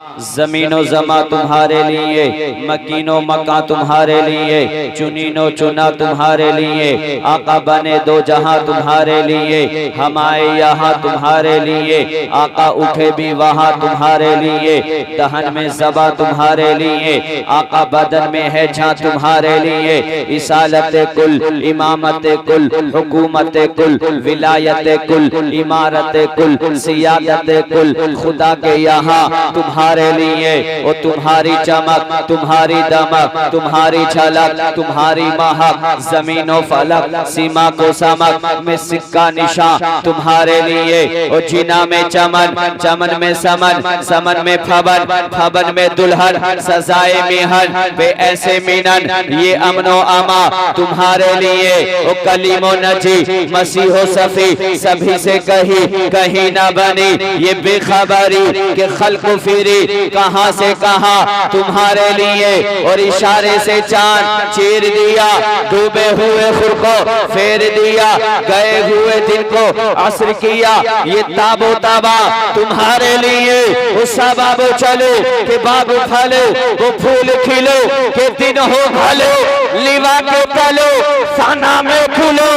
जमीनो जमा तुम्हारे लिए, मकीनो मका तुम्हारे लिए, चुनीनो चुना तुम्हारे लिए, आका बने दो जहां तुम्हारे लिए, हम आए यहाँ तुम्हारे लिए, आका उठे भी वहाँ तुम्हारे लिए, दहन में ज़बा तुम्हारे लिए, आका बदन में है छा तुम्हारे लिए, इसालत कुल, इमामत कुल, हुकूमत कुल, विलायत कुल, इमारत कुल, सियादत कुल, खुदा के यहाँ तुम्हारे लिए, वो तुम्हारी चमक, तुम्हारी दमक, तुम्हारी झलक, तुम्हारी महक, जमीनो फलक, सीमा को समक में सिक्का निशान तुम्हारे लिए, वो जिना में चमन, चमन में समन, समन में फबन, फबन में दुल्हन, सजाए मिहन वे ऐसे मिनन, ये अमनो अमा तुम्हारे लिए, वो कलीमो नजी मसीहो सफी सभी से कही कहीं न बनी, ये बेखबरी के खल्क फिरी कहां से कहां तुम्हारे लिए, और इशारे से चांद चीर दिया, डूबे हुए खुर को फेर दिया, गए हुए दिन को असर किया, ये ताबो ताबा तुम्हारे लिए, वो सबब चलो के बाग फलो, वो फूल खिलो के दिन हो भलो, लिवा के तलो साना में खुलो,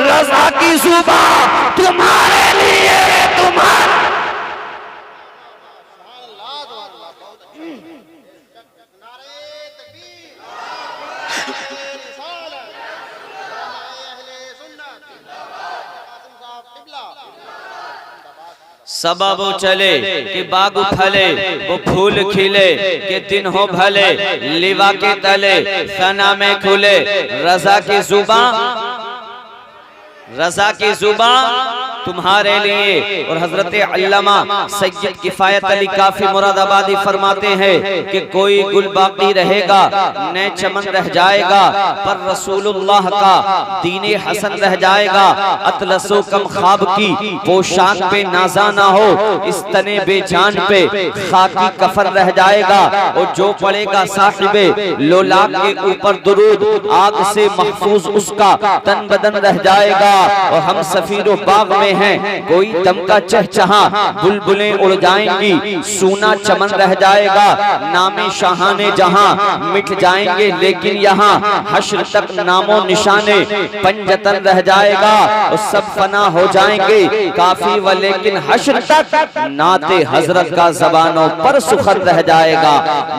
रज़ा की जुबान तुम्हारे लिए, तुम्हारे सबब चले कि बाग फले, वो फूल खिले कि दिन हो भले, लिवा के तले सना में खुले, रज़ा की जुबान, रज़ा की जुबान तुम्हारे लिए। और हजरत अल्लामा सैयद किफायत अली काफी मुरादाबादी फरमाते हैं कि कोई गुल बाकी रहेगा, नए चमन रह जाएगा, पर रसूलुल्लाह का दीने हसन रह जाएगा, अतलसो कम ख्वाब की पोशाक पे नाजा ना हो, इस तने बेजान पे खाकी कफन रह जाएगा, और जो पड़ेगा साहिबे लोलाक के ऊपर दुरूद, आग से महफूज उसका तन बदन रह जाएगा। और हम सफीरो बाग में हैं, कोई दम का चहचहा बुलबुलें उड़ जाएंगी, सूना चमन रह जाएगा, नामे शाहाने जहां मिट जाएंगे, लेकिन यहाँ हश्र तक नामो निशाने पंजतन रह जाएगा, और सब फना हो जाएंगे काफी व लेकिन हश्र तक नाते हजरत का जबानों पर सुखन रह जाएगा,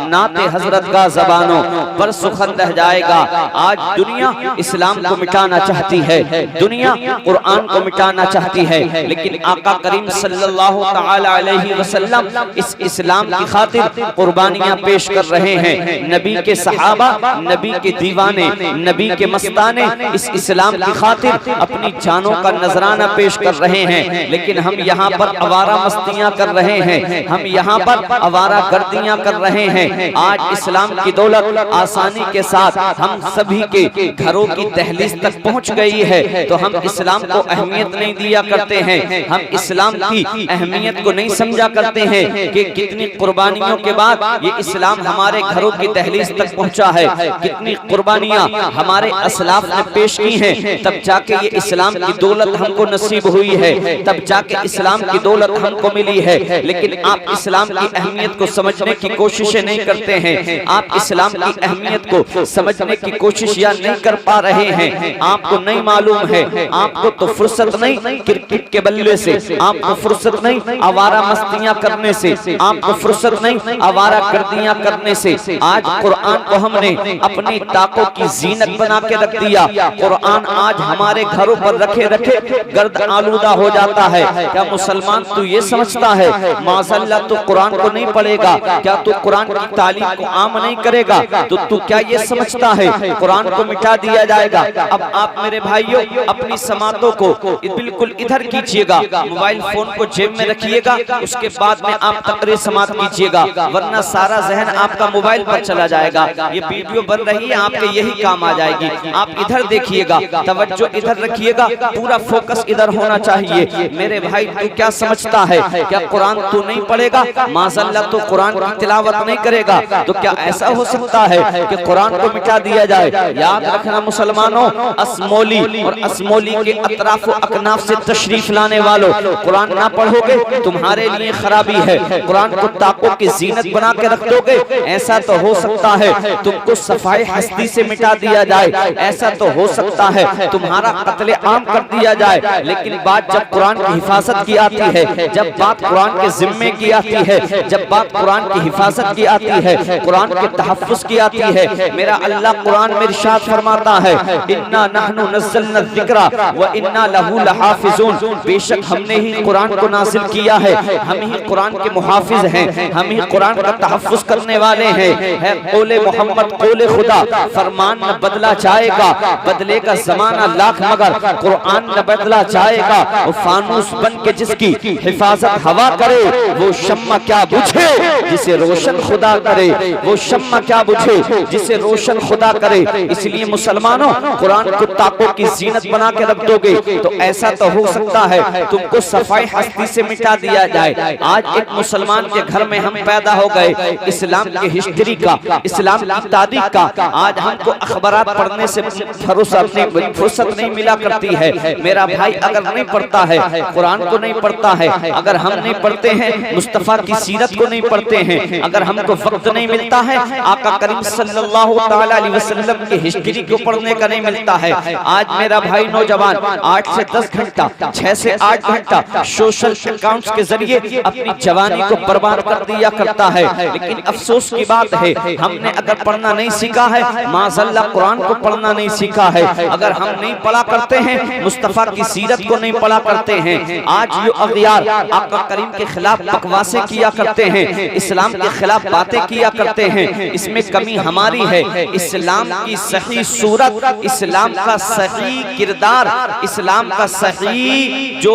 नाते हजरत का जबानों पर सुखन रह जाएगा। आज दुनिया इस्लाम को मिटाना चाहती है, दुनिया कुरान को मिटाना चाहती है, लेकिन आका करीम सल्लल्लाहु तआला अलैहि वसल्लम इस इस्लाम की खातिर कुर्बानियां पेश कर रहे हैं। नबी के सहाबा, नबी के दीवाने, नबी के मस्ताने इस इस्लाम की खातिर अपनी जानों का नजराना पेश कर रहे हैं, लेकिन हम यहाँ पर आवारा मस्तियां कर रहे हैं, हम यहाँ पर आवारा गर्दियां कर रहे हैं। आज इस्लाम की दौलत आसानी के साथ हम सभी के घरों की दहलीज तक पहुँच गई है, तो हम इस्लाम को अहमियत नहीं दिया करते हैं, हम इस्लाम की अहमियत को नहीं समझा करते हैं कि कितनी कुर्बानियों के बाद ये इस्लाम हमारे घरों की दहलीज तक पहुंचा है, कितनी कुर्बानियां हमारे असलाफ ने पेश की हैं, तब जाके ये इस्लाम की दौलत हमको नसीब हुई है, तब जाके इस्लाम की दौलत हमको मिली है। लेकिन आप इस्लाम की अहमियत को समझने की कोशिशें नहीं करते हैं, आप इस्लाम की अहमियत को समझने की कोशिश या नहीं कर पा रहे हैं, आपको नहीं मालूम है, आपको तो फुर्सत नहीं क्रिकेट के बल्ले से, आपको फुर्सत नहीं आवारा मस्तियां करने से, आपको फुर्सत नहीं आवारा गर्दियां करने से। आज कुरान को हमने अपनी ताकों की जीनत बना के रख दिया, कुरान आज हमारे घरों पर रखे रखे गर्द आलूदा हो जाता है। क्या मुसलमान तू ये समझता है माशाअल्लाह तू कुरान को नहीं पढ़ेगा, क्या तू कुरान की तालीम को आम नहीं करेगा, तो तू क्या ये समझता है कुरान को मिटा दिया जाएगा? अब आप मेरे भाइयों अपनी समातों को बिल्कुल इधर कीजिएगा, मोबाइल फोन को जेब में रखिएगा, उसके बाद में आप तकरीर समात कीजिएगा, वरना सारा जहन आपका मोबाइल पर चला जाएगा। ये वीडियो बन रही है, आपके यही काम आ जाएगी। आप इधर देखिएगा, तवज्जो इधर रखिएगा, पूरा फोकस इधर होना चाहिए। मेरे भाई तू क्या समझता है, क्या कुरान तू नहीं पढ़ेगा, माशाअल्लाह तो कुरान की तिलावत नहीं करेगा, तो क्या ऐसा हो सकता है कि कुरान को मिटा दिया जाए? याद रखना मुसलमानों, असमोली और असमोली मौली के अतराफ अकनाफ से तशरीफ लाने वालों, कुरान ना पढ़ोगे तुम्हारे लिए खराबी है। कुरान को ताकों की जीनत बना के रख दोगे, ऐसा तो हो सकता है तुमको सफाई हस्ती से मिटा दिया जाए, ऐसा तो हो सकता है तुम्हारा कत्ले आम कर दिया जाए। लेकिन बात जब कुरान की हिफाजत की आती है, जब बात कुरान के जिम्मे की आती है, जब बात कुरान की हिफाजत की आती है, कुरान के तहफ्फुज़ की आती है, मेरा अल्लाह कुरान में इरशाद फरमाता है इन्ना नहनु नज़्ज़लना ज़िक्रा व इन्ना लहू लहाफ़िज़ून, बेशक हमने ही कुरान को नाज़िल किया है, हम ही कुरान के मुहाफिज हैं, हम ही कुरान का तहफ्फुज़ करने वाले हैं। है कौले मोहम्मद कौले खुदा, फरमान न बदला जाएगा, बदले का जमाना लाख मगर कुरान न बदला जाएगा। वो फानूस बन के जिसकी हिफाजत हवा करे, वो शम्मा क्या बुझे जिसे रोशन खुदा करे, वो शम्मा क्या बुझे जिसे रोशन खुदा करे। इसलिए मुसलमानों, कुरान को ताकों की जीनत बना के रख दोगे तो ऐसा तो हो सकता है तुमको सफाई हस्ती से मिटा दिया जाए। आज एक मुसलमान के घर में हम पैदा हो गए, इस्लाम की हिस्ट्री का, इस्लाम की तारीख का आज हमको अखबारात पढ़ने से फुर्सत नहीं मिला करती है। मेरा भाई अगर नहीं पढ़ता है, कुरान को नहीं पढ़ता है, अगर हम नहीं पढ़ते हैं, मुस्तफा की सीरत को नहीं पढ़ते हैं, अगर हमको वक्त नहीं मिलता है आका करीम सल्लल्लाहु ताला अलैहि वसल्लम की हिस्ट्री को पढ़ने का नहीं मिलता है। आज मेरा भाई नौजवान 8 से 10 घंटा, 6 से 8 घंटा सोशल अकाउंट्स के जरिए अपनी जवानी को बर्बाद कर दिया करता है। लेकिन अफसोस की बात है हमने अगर पढ़ना नहीं सीखा है, माज़अल्लाह कुरान को पढ़ना नहीं सीखा है, अगर हम नहीं पढ़ा करते हैं, मुस्तफा की सीरत को नहीं पढ़ा करते हैं, आज ये अग़ियार आका करीम के खिलाफ बकवासें किया करते हैं, इस्लाम के खिलाफ बातें किया करते हैं, इसमें कमी हमारी है। इस्लाम की सही सूरत, इस्लाम का सही किरदार, इस्लाम का सही जो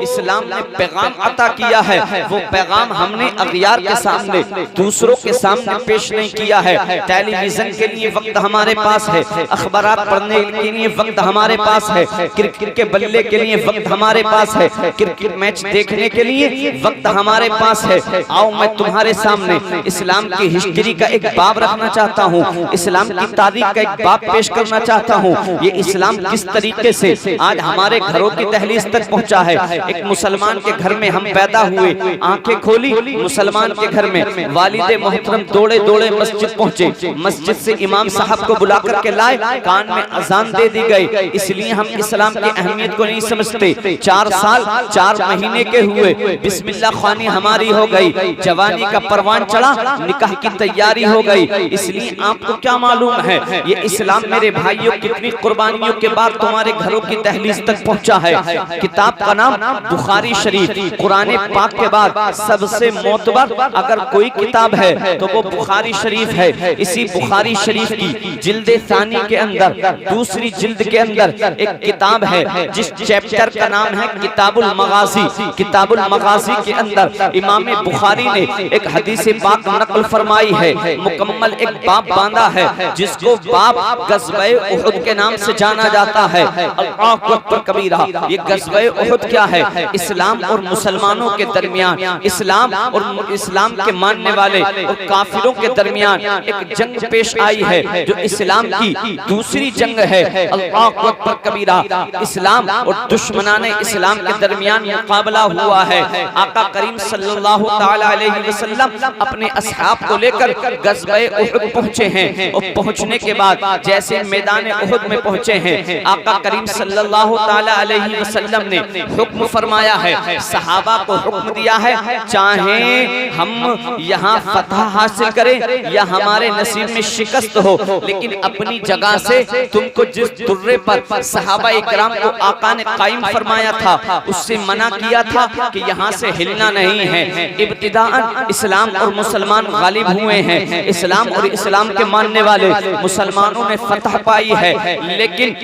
इस्लाम ने पैगाम अता किया है, वो पैगाम हमने अग़ियार के सामने, दूसरों के सामने पेश नहीं किया है। टेलीविजन के लिए वक्त हमारे पास है, अखबारात पढ़ने के लिए वक्त हमारे पास है, क्रिकेट के बल्ले के लिए वक्त हमारे पास है, क्रिकेट मैच देखने के लिए वक्त हमारे पास है। आओ मैं तुम्हारे सामने इस्लाम की हिस्ट्री का एक बाब रखना चाहता हूँ, इस्लाम की तारीख का एक बाब पेश करना चाहता हूँ। ये इस्लाम किस तरीके से आज हमारे घरों की दहलीज तक पहुँचा है। एक मुसलमान के घर में हम पैदा हुए, आंखें खोली मुसलमान के घर में, वालिदे मोहतरम दौड़े दौड़े मस्जिद पहुँचे, मस्जिद से इमाम साहब को बुला करके लाए, कान में अजान दे दी गई। इसलिए हम इस्लाम की अहमियत को नहीं समझते। 4 साल 4 महीने के हुए, बिस्मिल्लाह ख़्वानी हमारी हो गई, जवानी का परवान चढ़ा, निकाह की तैयारी हो गई। इसलिए आपको क्या मालूम है ये इस्लाम मेरे भाइयों कितनी कुर्बानियों के बाद तुम्हारे घरों की दहलीज तक पहुंचा है। किताब का नाम बुखारी शरीफ, कुरान पाक के बाद सबसे मोतबर अगर कोई किताब है तो वो बुखारी शरीफ है। इसी बुखारी शरीफ की जिल्द सानी के अंदर, दूसरी जिल्द के अंदर एक किताब है जिस चैप्टर का नाम है किताबुल मगाज़ी। किताबुल मगाज़ी के अंदर इमाम बुखारी ने एक हदीस पाक नकल फरमाई है, मुकम्मल एक बाब बांधा है जिसको बाब ग़ज़वे उहुद के नाम से जाना जाता है। अल्लाहु अकबर कबीरा। ये ग़ज़वे उहुद क्या है? इस्लाम और मुसलमानों के दरमियान, इस्लाम और इस्लाम के मानने वाले और काफिरों के दरमियान एक जंग पेश आई है जो इस्लाम की दूसरी जंग है। अल्लाहु अकबर कबीरा। इस्लाम और दुश्मनाने इस्लाम के दरमियान मुकाबला हुआ है। आका करीम सल्लल्लाहु ताला अलैहि वसल्लम अपने असहाब को लेकर ग़ज़वे उहुद पहुंचे हैं और पहुंचने के बाद जैसे मैदान उहुद में पहुंचे हैं, आका करीम सल्लल्लाहु ताला अलैहि वसल्लम ने हुक्म फरमाया है, सहाबा को हुक्म दिया है, चाहे हम यहाँ फतह हासिल करें या हमारे नसीब में शिकस्त हो, लेकिन अपनी जगह से तुमको जिस दुर्रे पर सहाबा इकराम को आका ने कायम फरमाया था उससे मना किया था कि यहाँ से हिलना नहीं है। इब्तिदाअन इस्लाम और मुसलमान गालिब हुए हैं, इस्लाम और इस्लाम के मानने वाले मुसलमानों ने फतह पाई है, लेकिन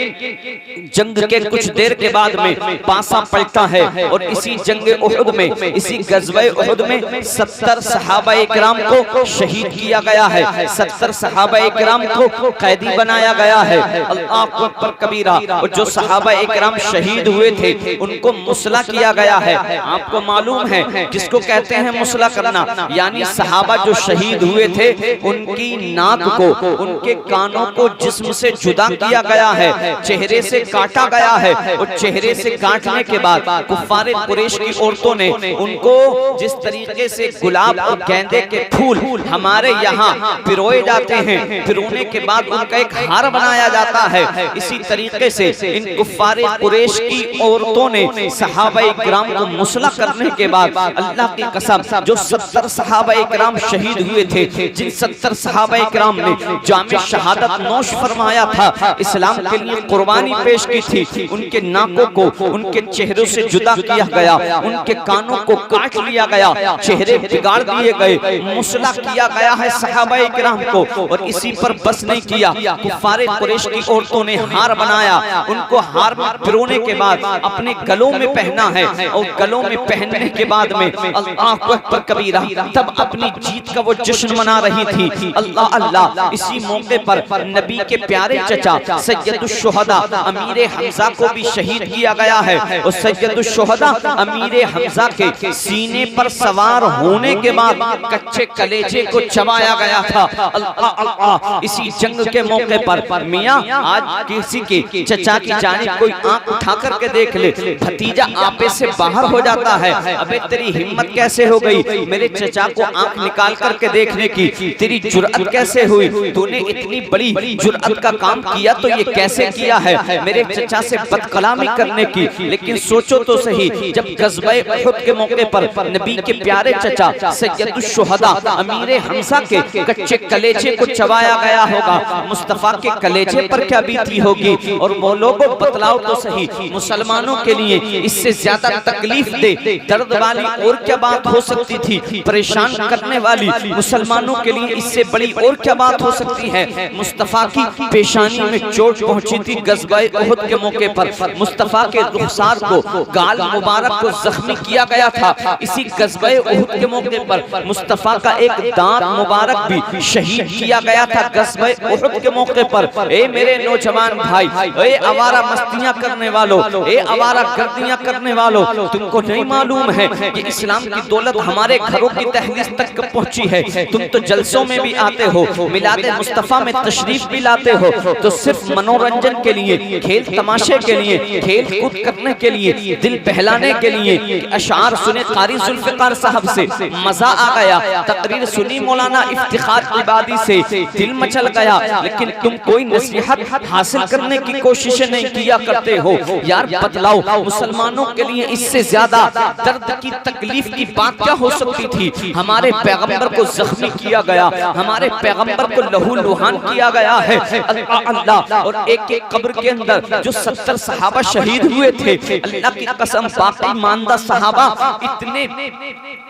जंग के कुछ देर के बाद में पासा पलटा है और इसी जंग उहुद में, इसी ग़ज़वे उहुद में 70 सहाबा इकराम को शहीद किया गया है, 70 सहाबा इकराम को कैदी बनाया गया है। अल्लाहु अकबर कबीरा। और जो सहाबा इकराम शहीद हुए थे उनको मुसला किया गया है। आपको मालूम है किसको कहते हैं मुसला करना? यानी सहाबा जो शहीद हुए थे उनकी नाक को, उनके कानों को जिस्म से जुदा किया गया है, चेहरे से काट काटा गया है। और चेहरे से काटने के बाद कुफ्फारे कुरैश की औरतों ने उनको जिस तरीके से गुलाब और गेंदे के फूल हमारे यहाँ पिरोए जाते हैं, पिरोने के बाद उनका एक हार बनाया जाता है, इसी तरीके से इन कुफ्फारे कुरैश की औरतों ने सहाबाए किराम को मुसला करने के बाद, अल्लाह की कसम, जो 70 सहाबाए किराम शहीद हुए थे, जिन 70 सहाबाए किराम ने जामे शहादत नोश फरमाया था, इस्लाम के लिए कुर्बानी पेश की थी, उनके नाकों को उनके चेहरों से जुदा किया गया, उनके कानों को काट लिया गया, चेहरे बिगाड़ दिए गए, मुसला किया गया है सहाबाए किराम को। और इसी पर बस नहीं किया, कुफ्फारे कुरैश की औरतों ने हार बनाया, उनको हार पिरोने के बाद अपने गलों में पहना है, और गलों में पहनने के बाद में अल्लाह अकबर कबीरा, तब अपनी जीत का वो जश्न मना रही थी। अल्लाह अल्लाह, इसी मौके पर नबी के प्यारे चचा सैयदुश्शुहदा अमीर हमजा को भी शहीद किया गया है। और सैयदुश्शुहदा अमीर हमजा के सीने पर सवार होने के बाद कच्चे कलेजे को चबाया गया था। अल्लाह अल्लाह, इसी जंग के मौके पर मियां आज किसी के चचा की जानिब कोई आंख उठा करके देख ले, भतीजा आपे से बाहर हो जाता है, अबे तेरी हिम्मत कैसे हो गई मेरे चचा को आंख निकाल करके देखने की, तेरी जुर्अत कैसे हुई, तूने इतनी बड़ी जुर्अत का काम किया तो ये कैसे किया है मेरे चचा से बदकलामी करने की। लेकिन सोचो तो सही, जब गज़वे उहुद के मौके पर नबी के प्यारे चचा सैयदुश्शुहदा अमीर हमजा के कच्चे कलेजे को चबाया गया होगा, मुस्तफा के कलेजे पर क्या बीती होगी। और वो लोगों बतलाओ तो सही, मुसलमानों के लिए इससे ज्यादा तकलीफ दे दर्द वाली और क्या बात हो सकती थी, परेशान करने वाली मुसलमानों के लिए इससे बड़ी और क्या बात हो सकती है। मुस्तफा की पेशानी में चोट पहुंची थी गज़वे उहुद के मौके पर, मुस्तफा के रुखसार को, गाल मुबारक को जख्मी किया गया था। इसी गज़वे उहुद के मौके पर मुस्तफा का एक दांत मुबारक भी शहीद किया गया था गज़वे उहुद के मौके पर। ए मेरे नौजवान भाई, ए आवारा मस्तियां करने वालों, ए आवारा गर्दियां करने वालों, तुमको नहीं मालूम है कि इस्लाम की दौलत हमारे घरों की तहलीस तक पहुंची है। तुम तो जलसों में भी आते हो, मिलादे मुस्तफा में तशरीफ भी लाते हो, तो सिर्फ मनोरंजन के लिए, खेल तमाशे के लिए, खेल कूद करने के लिए, दिल बहलाने के लिए अशार सुने कारी जुल्फ़िकार साहब से मजा आ गया, तकरीर सुनी मौलाना इफ्तिखार इबादी से दिल मचल गया, लेकिन तुम कोई नसीहत हासिल करने की कोशिश नहीं किया करते हो। यार बतलाओ, मुसलमानों के लिए इससे ज्यादा दर्द की तकलीफ की बात क्या हो सकती थी। हमारे पैगंबर को जख्मी किया गया, हमारे पैगंबर को लहू लुहान किया गया है। अल्लाह अल्लाह, और एक एक कब्र के अंदर जो 70 सहाबा शहीद हुए थे, अल्लाह की कसम बाकी मानदा सहाबा इतने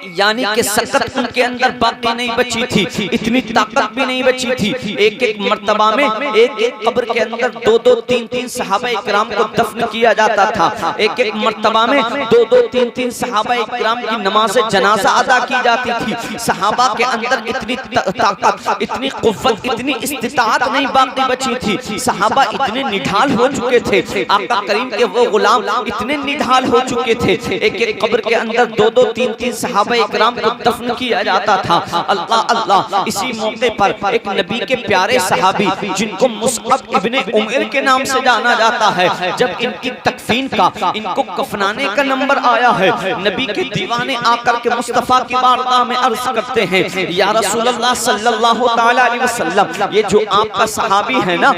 यानी कि सकत उनके अंदर बाकी नहीं बची थी, इतनी ताकत भी नहीं बची थी। एक एक मर्तबा में एक एक कब्र के अंदर 2-2, 3-3 सहाबा इकराम को दफन किया जाता था। एक एक मर्तबा में 2-2, 3-3 सहाबा इकराम की नमाज जनाजा अदा की जाती थी। सहाबा के अंदर इतनी ताकत, इतनी कुव्वत, इतनी इस्तिताअत नहीं बाकी बची थी। सहाबा इतने निढाल हो चुके थे, आका करीम के वो गुलाम इतने निढाल हो चुके थे। एक एक कब्र के अंदर 2-2, 3-3 सहाबा इकराम को दफन किया जाता था। अल्लाह अल्लाह, इसी मौके पर एक नबी के प्यारे सहाबी जिनको मुसअब इब्ने उमैर के नाम से जाना जाता है, जब इनकी तकफीन का, इनको कफनाने का नंबर आया है, नबी के दीवाने आकर के मुस्तफा की बारगाह में अर्ज करते हैं, या रसूलल्लाह सल्लल्लाहु तआला अलैहि वसल्लम, ये जो आपका सहाबी है ना,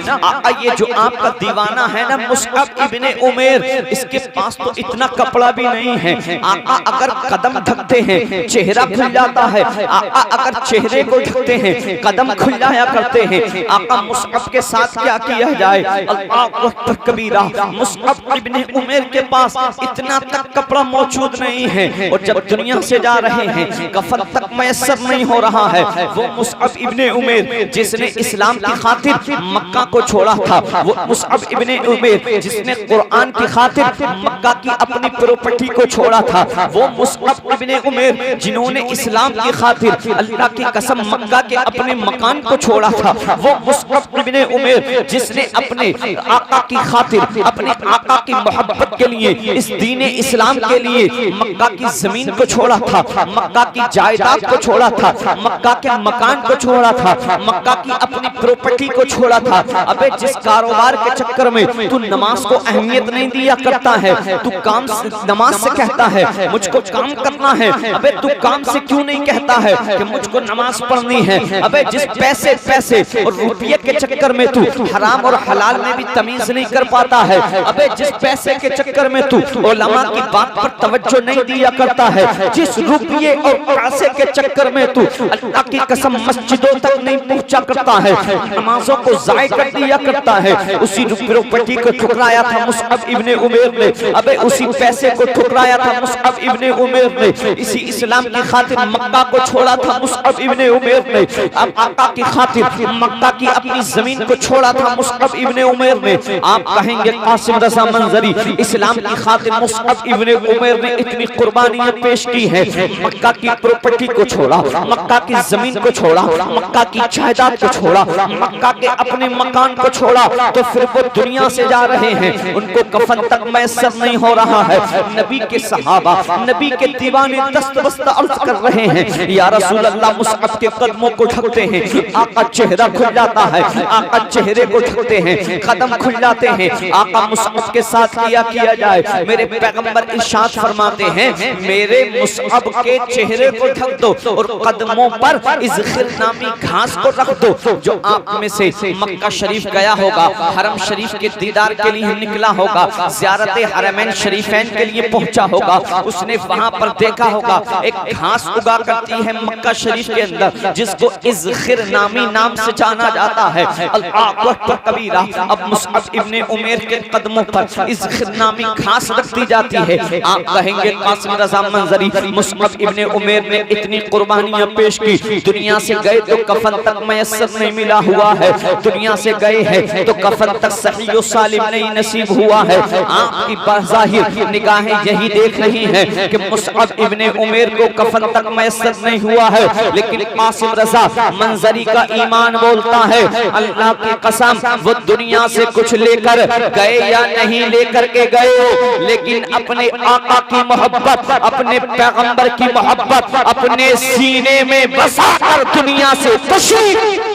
ये जो आपका दीवाना है ना मुसअब इब्ने उमैर, इसके पास तो इतना कपड़ा भी नहीं है। आका अगर कदम ढकते हैं चेहरा खुल जाता है, आका अगर चेहरे को ढकते हैं कदम खुल जाया करते हैं। आका मुसअब के साथ क्या किया जाए, अल्लाह अकबर कबीरा, मुसअब इब्ने उमैर के पास इतना तक कपड़ा मौजूद नहीं है, और जब दुनिया से जा रहे हैं कफन तक मैसर नहीं हो रहा है। वो मुसअब इब्ने उमैर जिसने इस्लाम की खातिर मक्का को छोड़ा था, वो मुसअब इब्ने उमैर जिसने कुरान की खातिर मक्का की अपनी प्रॉपर्टी को छोड़ा था, वो मुसअब इब्ने उमैर जिन्होंने इस्लाम की खातिर अल्लाह की कसम मक्का के अपने मकान को छोड़ा था, वो मुसअब इब्ने उमैर जिसने अपने आका की खातिर, अपने आका की मोहब्बत के लिए, इस दीन इस्लाम के लिए मक्का की जमीन को छोड़ा था, मक्का की जायदाद को छोड़ा था, मक्का के मकान को छोड़ा था, मक्का की अपनी प्रॉपर्टी को छोड़ा था। अबे जिस कारोबार के चक्कर में तू नमाज को अहमियत नहीं दिया करता है, तू काम नमाज से कहता है मुझको काम करना है, अबे तू काम से क्यों नहीं कहता है कि मुझको नमाज पढ़नी है? अबे जिस पैसे और रुपये के चक्कर में तू हराम और हलाल में भी तमीज नहीं कर पाता है, अबे जिस पैसे के चक्कर में तू उलमा की बात पर तवज्जो नहीं दिया करता है, जिस रुपये और पैसे के चक्कर में तू अल्लाह की कसम मस्जिदों तक नहीं पहुंचा करता है, नमाजों को ज़ाय कर दिया करता है, उसी प्रॉपर्टी को ठुकराया था मुसअब इब्ने उमैर ने, अबे उसी पैसे को ठुकराया था मुसअब इब्ने उमैर ने, इसी इस्लाम की खातिर मक्का को छोड़ा था मुसअब इब्ने उमैर ने, अब आका की खातिर मक्का की अपनी जमीन को छोड़ा था मुसअब इब्ने उमैर ने। आप कहेंगे कासिम रज़ा मंजरी इस्लाम की खातिर मुसअब इब्ने उमैर ने इतनी कुर्बानियां पेश की है, मक्का की प्रॉपर्टी को छोड़ा, मक्का की जमीन को छोड़ा, मक्का की जायदाद को छोड़ा, मक्का के अपने मकान को छोड़ा, तो फिर वो दुनिया से जा रहे हैं, उनको कफन तक मैसर नहीं हो रहा है। नबी के सहाबा, नबी के दीवाने दस्त बस्त अर्ज कर रहे हैं, या रसूल अल्लाह मुसअब के कदमों को ढकते हैं, आका चेहरा खुल जाता है, आका चेहरे को ढकते हैं, कदम खुल जाते हैं, आका मुसअब के साथ किया जाए। मेरे पैगंबर इरशाद फरमाते हैं, मेरे मुसअब के चेहरे को ढक दो और कदमों पर इज़खिर नामी घास को रख दो। जो आप में से मक्का शरीफ गया होगा, हरम शरीफ के दीदार के लिए निकला होगा, ज़ियारत हरमैन शरीफैन के लिए पहुंचा होगा, उसने वहां पर देखा होगा एक घास उगा करती है मक्का शरीफ के अंदर, जिसको इज़खिर नामी नाम से जाना जाता है। अल्लाहु अकबर कबीरा। अब मुसअब इब्ने उमैर के कदमों पर इज़खिर नामी घास रख दी जाती है। आप कहेंगे कासिम रज़ा मंजरी मुसअब इब्ने उमैर ने इतनी कुर्बानियां पेश की, दुनिया से गए तो कफन तक मैसर नहीं मिला हुआ है, दुनिया से गए हैं तो कफन तक सही और सालिम नहीं नसीब हुआ है। आपकी बाज़ाहिर निगाहें यही देख रही हैं कि मुसअब इब्ने उमैर को कफन तक मैसर नहीं हुआ है, लेकिन कासिम रज़ा मंजरी का ईमान बोलता है, अल्लाह की कसम वो दुनिया से कुछ लेकर गए या नहीं लेकर के गए, लेकिन अपने आका की मोहब्बत, अपने पैगंबर की मोहब्बत अपने सीने में बसा कर दुनिया से तशरीफ